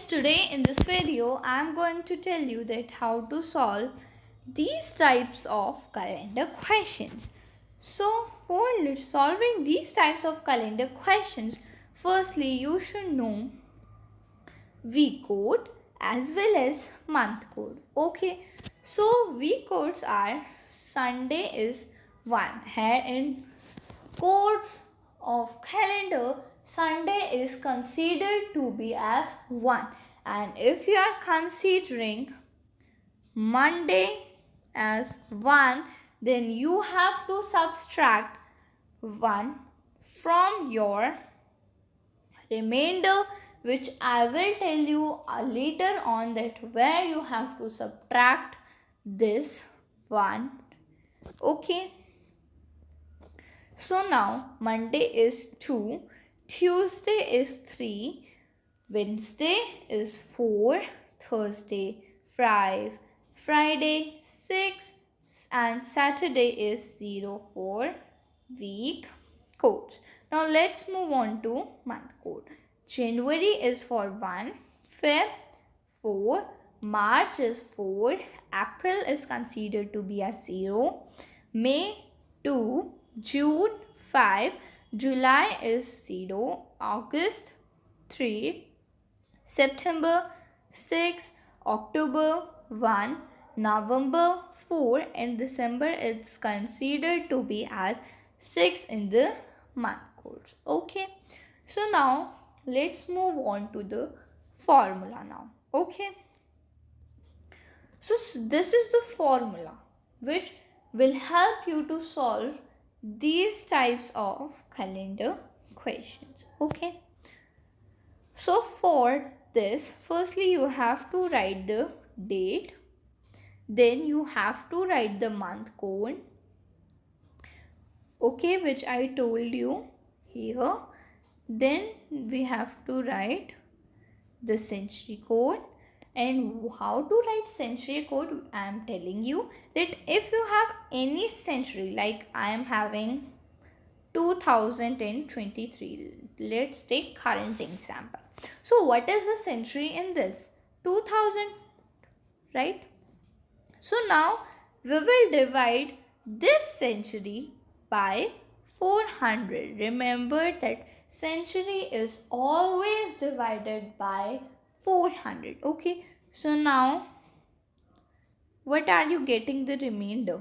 Today in this video I am going to tell you that how to solve these types of calendar questions. So for solving these types of calendar questions, firstly you should know week code as well as month code. Okay, so week codes are Sunday is one. Here in codes of calendar, Sunday is considered to be as one, and if you are considering Monday as one, then you have to subtract one from your remainder, which I will tell you later on that where you have to subtract this one. Okay, so now Monday is 2, Tuesday is 3, Wednesday is 4, Thursday 5, Friday 6, and Saturday is 0 for week codes. Now let's move on to month code. January is for 1, Feb 4, March is 4, April is considered to be as 0, May 2, June 5, July is 0, August 3, September 6, October 1, November 4, and December is considered to be as 6 in the month codes. Okay, so now let's move on to the formula now. Okay, so this is the formula which will help you to solve these types of calendar questions. Okay, so for this, firstly you have to write the date, then you have to write the month code, okay, which I told you here. Then we have to write the century code. And how to write century code, I am telling you that if you have any century, like I am having 2023, let's take current example. So what is the century in this? 2000, right? So now we will divide this century by 400. Remember that century is always divided by 400. Okay, so now what are you getting the remainder?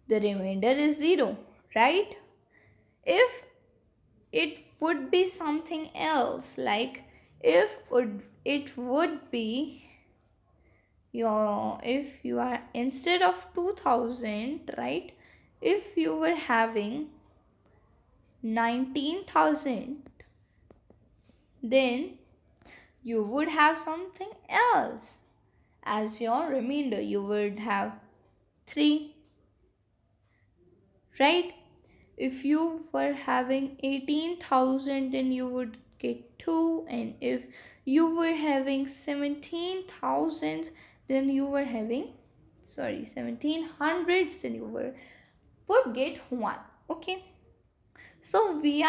The remainder is 0, right? If it would be something else, like if it would be if you are instead of 2000, right, if you were having 19,000, then you would have something else as your remainder. You would have 3, right? If you were having 18,000, then you would get 2, and if you were having 17,000, then you were having 1700s, then you would get 1. Okay, so we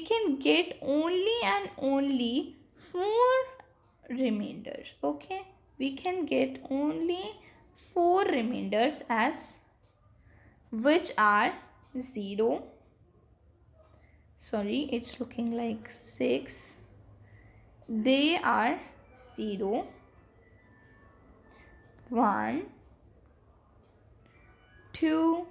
can get only and only 4 remainders. Okay, we can get only 4 remainders, as which are 0, it's looking like 6, they are 0, 1, 2,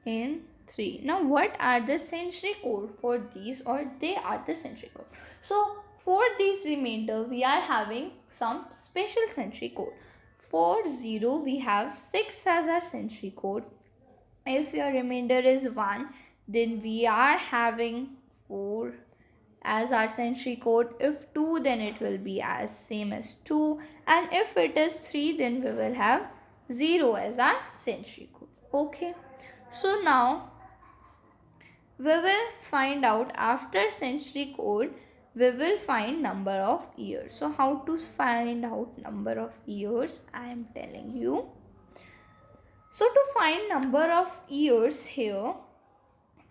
and 3. Now what are the century code for these, or they are the century code? So for these remainder we are having some special century code. For 0 we have 6 as our century code. If your remainder is 1, then we are having 4 as our century code. If 2, then it will be as same as 2, and if it is 3, then we will have 0 as our century code. Okay, so now we will find out, after century code we will find number of years. So how to find out number of years, I am telling you. So to find number of years here,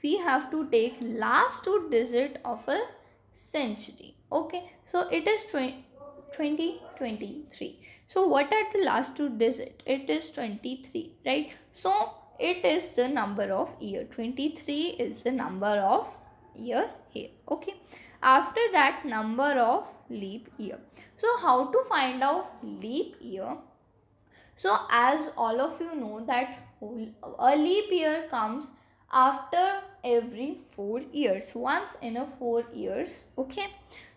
we have to take last 2 digit of a century. Okay, so it is 2023. So what are the last two digits? It is 23, right? So it is the number of year. 23 is the number of year here. Okay, after that, number of leap year. So how to find out leap year? So as all of you know that a leap year comes after every 4 years, once in a 4 years. Okay,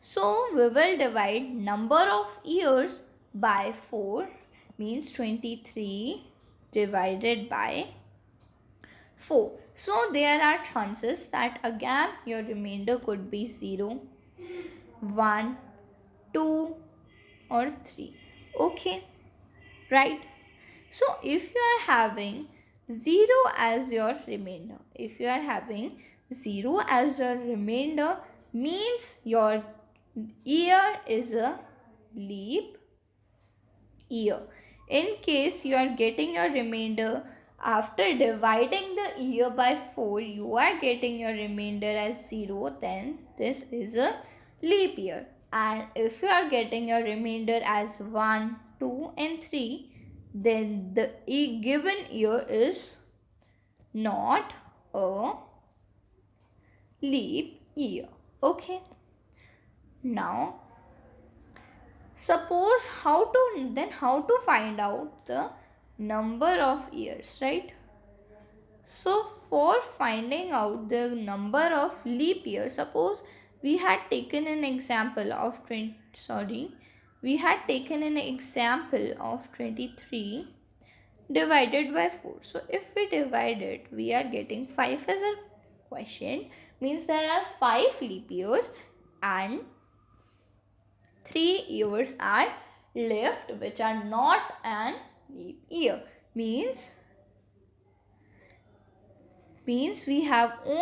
so we will divide number of years by 4, means 23 divided by 4. So there are chances that again your remainder could be 0, 1, 2 or 3. Okay, right? So if you are having 0 as your remainder, if you are having 0 as your remainder, means your year is a leap year. In case you are getting your remainder after dividing the year by 4, you are getting your remainder as 0, then this is a leap year. And if you are getting your remainder as 1, 2 and 3, then the given year is not a leap year. Okay, now suppose how to find out the number of years, right? So for finding out the number of leap years, suppose we had taken an example of 23 divided by 4. So if we divide it, we are getting 5 as a question, means there are 5 leap years and 3 years are left which are not an leap year. Means we have we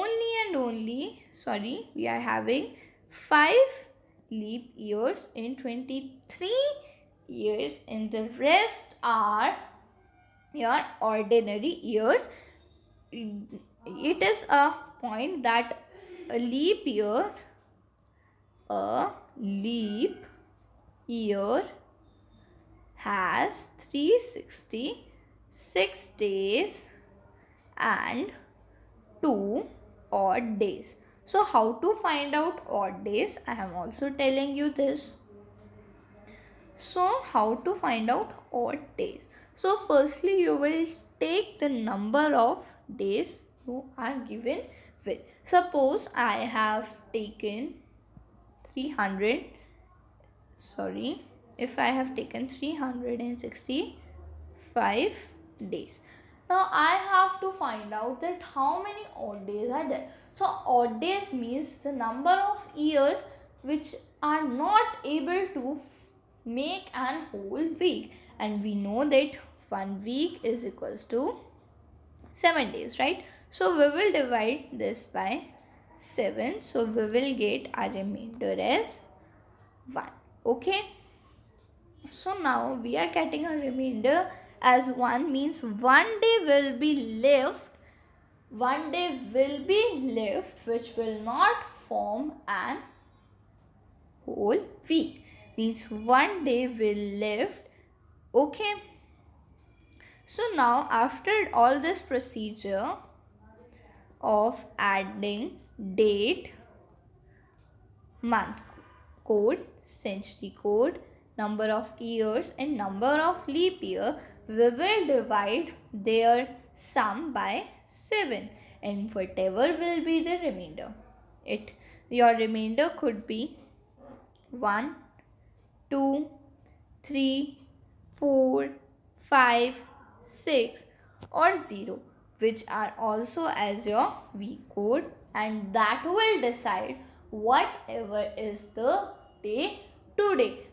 are having 5 leap years in 23 years, and the rest are your ordinary years. It is a point that a leap year has 366 days and 2 odd days. So how to find out odd days? I am also telling you this. So how to find out odd days? So firstly you will take the number of days you are given with. Suppose I have taken 300, if I have taken 365 days. Now I have to find out that how many odd days are there. So odd days means the number of years which are not able to make an whole week, and we know that 1 week is equals to 7 days, right? So we will divide this by 7, so we will get our remainder as 1. Okay, so now we are getting a remainder as 1, means 1 day will be left which will not form an whole week, means 1 day will left. Okay, so now after all this procedure of adding date, month code, century code, number of years and number of leap year, we will divide their sum by 7, and whatever will be the remainder, your remainder could be 1, 2, 3, 4, 5, 6 or 0, which are also as your week code, and that will decide whatever is the day today.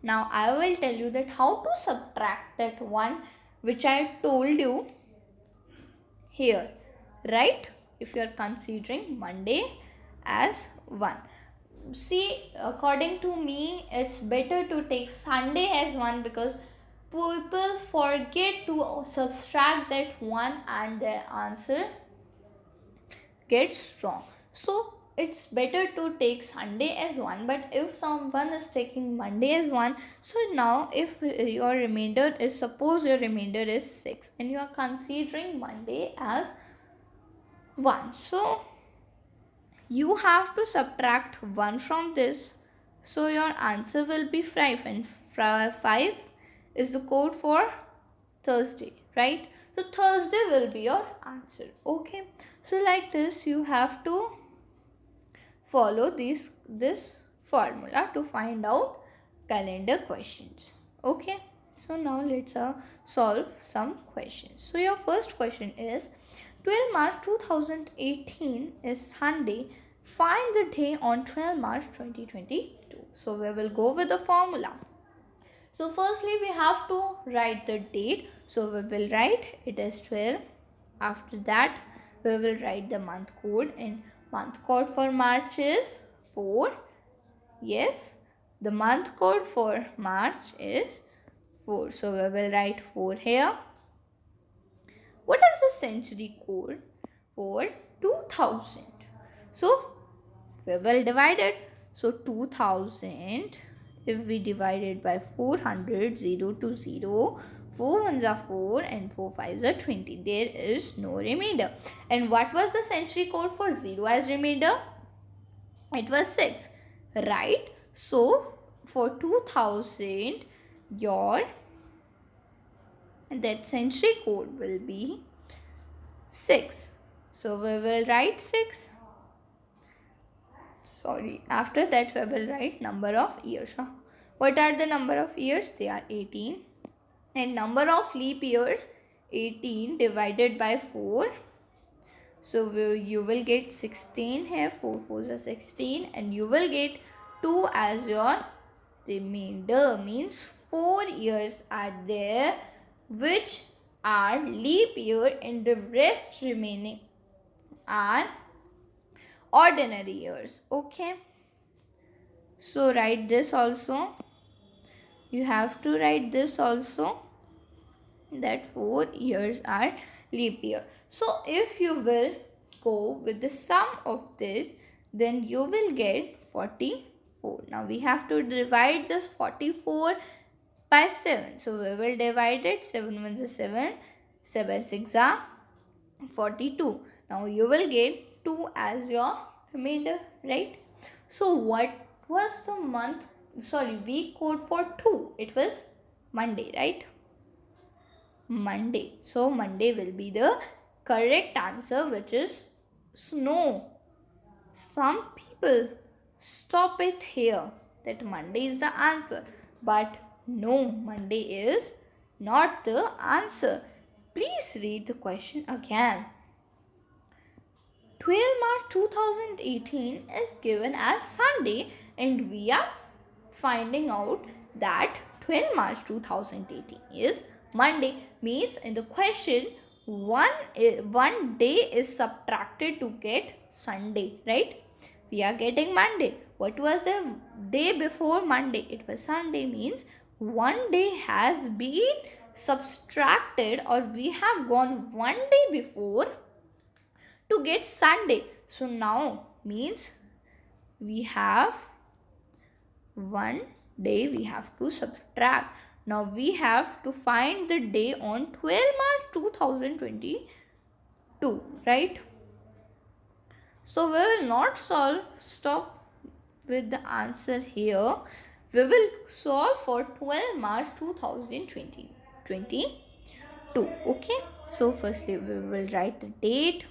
Now I will tell you that how to subtract that one which I told you here, right? If you are considering Monday as 1. See, according to me, it's better to take Sunday as 1 because people forget to subtract that 1 and their answer gets wrong. So it's better to take Sunday as 1, but if someone is taking Monday as 1, so now if your remainder is, suppose your remainder is 6 and you are considering Monday as 1, so you have to subtract 1 from this, so your answer will be 5, and 5 is the code for Thursday, right? So Thursday will be your answer. Okay, so like this you have to follow this formula to find out calendar questions. Okay, so now let's solve some questions. So your first question is 12 March 2018 is Sunday. Find the day on 12 March 2022. So we will go with the formula. So firstly we have to write the date. So we will write it as 12. After that we will write the month code, and month code for March is 4. Yes, the month code for March is 4. So we will write 4 here. What is the century code for 2000? So we will divide it. So 2000, if we divide it by 400, 0 to 0, 4 ones are 4 and 4 fives are 20. There is no remainder. And what was the century code for 0 as remainder? It was 6, right? So for 2000, that century code will be 6. So we will write 6. After that we will write number of years. What are the number of years? They are 18. And number of leap years, 18 divided by 4. So you will get 16 here. 4 4s are 16, and you will get 2 as your remainder. Means 4 years are there which are leap year, and the rest remaining are ordinary years. Okay, so write this also. You have to write this also, that 4 years are leap year. So if you will go with the sum of this, then you will get 44. Now we have to divide this 44 by 7. So we will divide it. 7 1s are 7, 7 6 are 42. Now you will get 2 as your remainder, right? So what was the week code for 2? It was Monday, right? Monday. So Monday will be the correct answer, which is snow. Some people stop it here, that Monday is the answer, but no, Monday is not the answer. Please read the question again. 12 March 2018 is given as Sunday, and we are finding out that 12 March 2018 is Monday. Means in the question, one day is subtracted to get Sunday, right? We are getting Monday. What was the day before Monday? It was Sunday. Means one day has been subtracted, or we have gone one day before to get Sunday. So now means we have one day we have to subtract. Now we have to find the day on 12 March 2022, right? So we will not stop with the answer here. We will solve for 12 March 2022. Okay. So firstly we will write the date.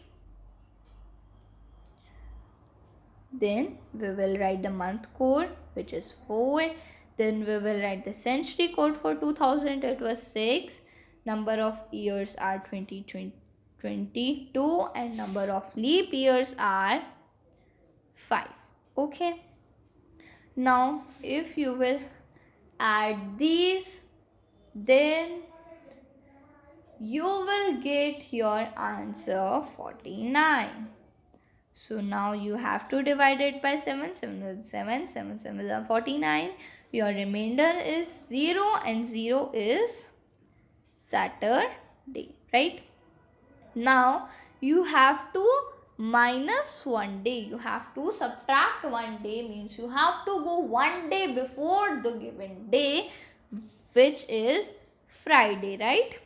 Then we will write the month code, which is 4. Then we will write the century code for 2000. It was 6. Number of years are 22, and number of leap years are 5. Okay. Now if you will add these, then you will get your answer 49. So now you have to divide it by 7. 7 with 7, 7 7 are 49. Your remainder is 0, and 0 is Saturday, right? Now you have to minus 1 day. You have to subtract 1 day, means you have to go 1 day before the given day, which is Friday, right?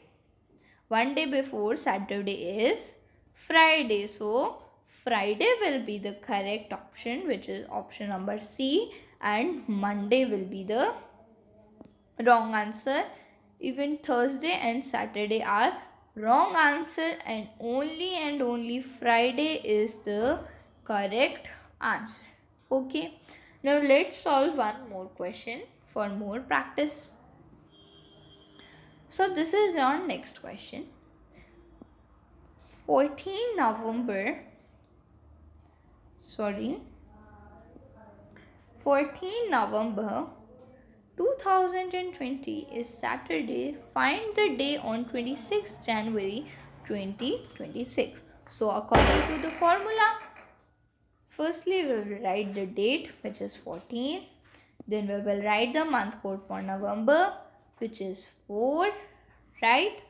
1 day before Saturday is Friday. So Friday will be the correct option, which is option number C, and Monday will be the wrong answer. Even Thursday and Saturday are wrong answer, and only Friday is the correct answer. Okay, now let's solve one more question for more practice. So this is your next question. 14 November 2020 is Saturday. Find the day on 26 January 2026. So according to the formula, firstly we will write the date, which is 14. Then we will write the month code for November, which is 4, right?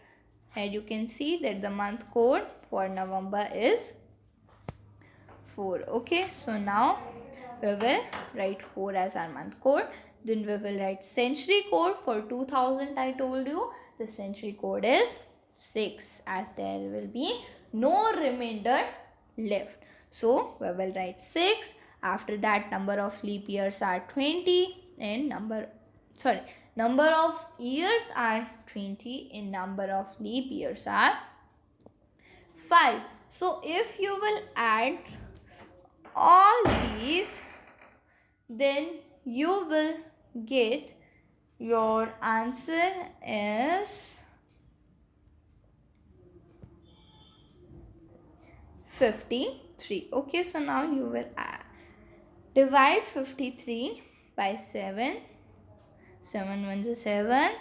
And you can see that the month code for November is 4. Okay, so now we will write 4 as our month code. Then we will write century code for 2000. I told you the century code is 6, as there will be no remainder left. So we will write 6. After that, number of leap years are 20, and number of years are 20, and number of leap years are 5. So if you will add all these, then you will get your answer is 53. Okay, so now you will divide 53 by 7. 7 ones are 7.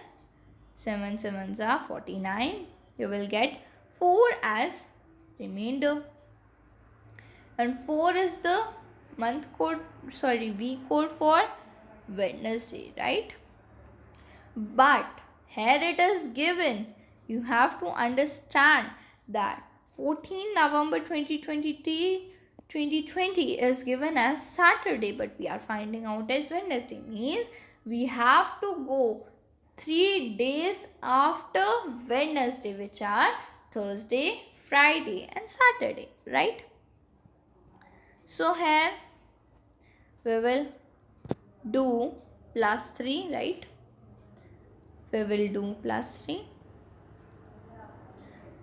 7 sevens are 49. You will get 4 as remainder. And 4 is the week code for Wednesday, right? But here it is given. You have to understand that 14 November 2020 is given as Saturday, but we are finding out as Wednesday. Means we have to go 3 days after Wednesday, which are Thursday, Friday and Saturday, right? So here we will do plus 3, right? We will do plus 3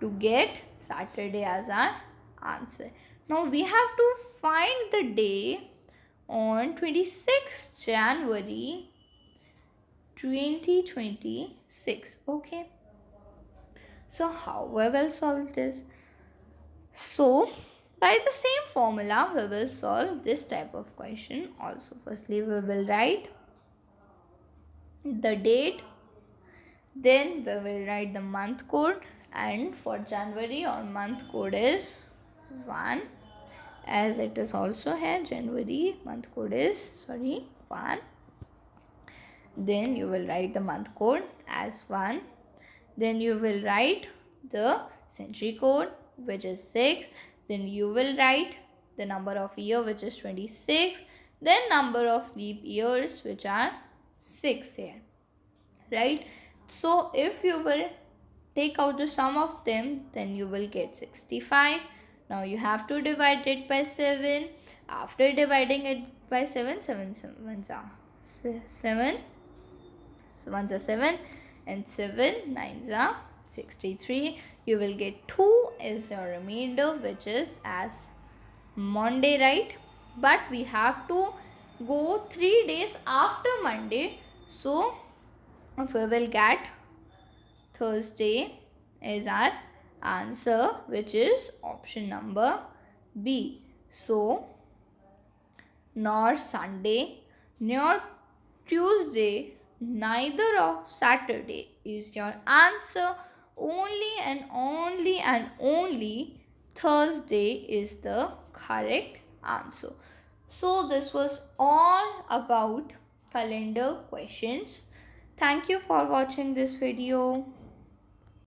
to get Saturday as our answer. Now we have to find the day on 26 January 2026. Okay. So how we will solve this? So by the same formula, we will solve this type of question also. Firstly, we will write the date. Then we will write the month code. And for January, our month code is 1. As it is also here, January month code is 1. Then you will write the month code as 1. Then you will write the century code, which is 6. Then you will write the number of year, which is 26. Then number of leap years, which are 6 here, right? So if you will take out the sum of them, then you will get 65. Now you have to divide it by 7. After dividing it by 7, 7 ones are 7. So 1s are 7 and 7 9s are 63. You will get 2 is your remainder, which is as Monday, right? But we have to go 3 days after Monday. So we will get Thursday is our answer, which is option number B. So nor Sunday nor Tuesday, neither of Saturday is your answer. Only and only Thursday is the correct answer. So this was all about calendar questions. Thank you for watching this video.